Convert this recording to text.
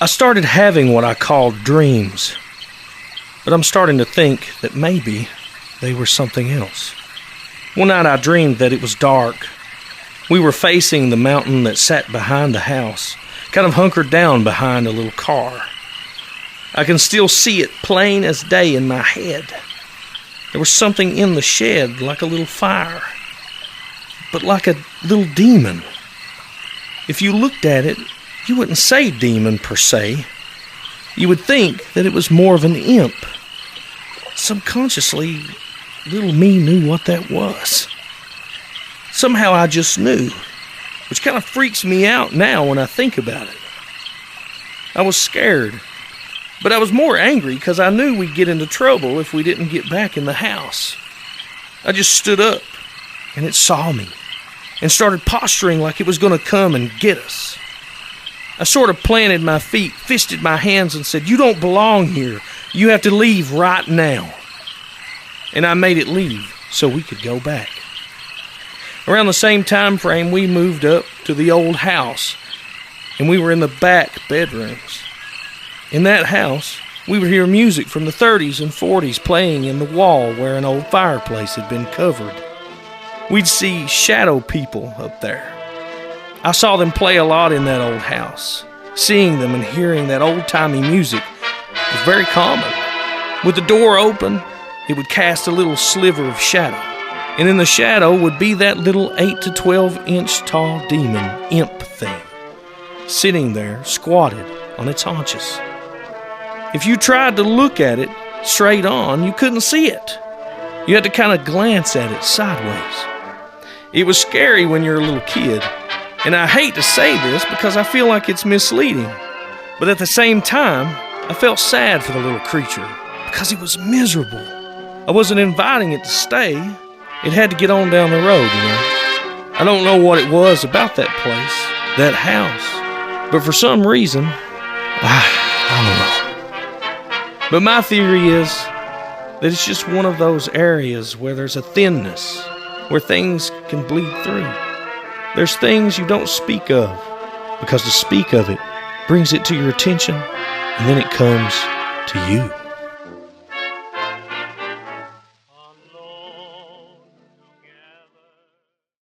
I started having what I called dreams, but I'm starting to think that maybe they were something else. One night I dreamed that it was dark. We were facing the mountain that sat behind the house, kind of hunkered down behind a little car. I can still see it plain as day in my head. There was something in the shed like a little fire, but like a little demon. If you looked at it, you wouldn't say demon per se. You would think that it was more of an imp. Subconsciously, little me knew what that was. Somehow I just knew, which kind of freaks me out now when I think about it. I was scared, but I was more angry because I knew we'd get into trouble if we didn't get back in the house. I just stood up, and it saw me, and started posturing like it was going to come and get us. I sort of planted my feet, fisted my hands, and said, "You don't belong here. You have to leave right now." And I made it leave so we could go back. Around the same time frame, we moved up to the old house, and we were in the back bedrooms. In that house, we would hear music from the 30s and 40s playing in the wall where an old fireplace had been covered. We'd see shadow people up there. I saw them play a lot in that old house. Seeing them and hearing that old-timey music was very common. With the door open, it would cast a little sliver of shadow, and in the shadow would be that little 8 to 12 inch tall demon imp thing, sitting there squatted on its haunches. If you tried to look at it straight on, you couldn't see it. You had to kind of glance at it sideways. It was scary when you're a little kid, and I hate to say this because I feel like it's misleading, but at the same time, I felt sad for the little creature because it was miserable. I wasn't inviting it to stay. It had to get on down the road, you know. I don't know what it was about that place, that house, but for some reason, I don't know. But my theory is that it's just one of those areas where there's a thinness, where things can bleed through. There's things you don't speak of, because to speak of it brings it to your attention, and then it comes to you.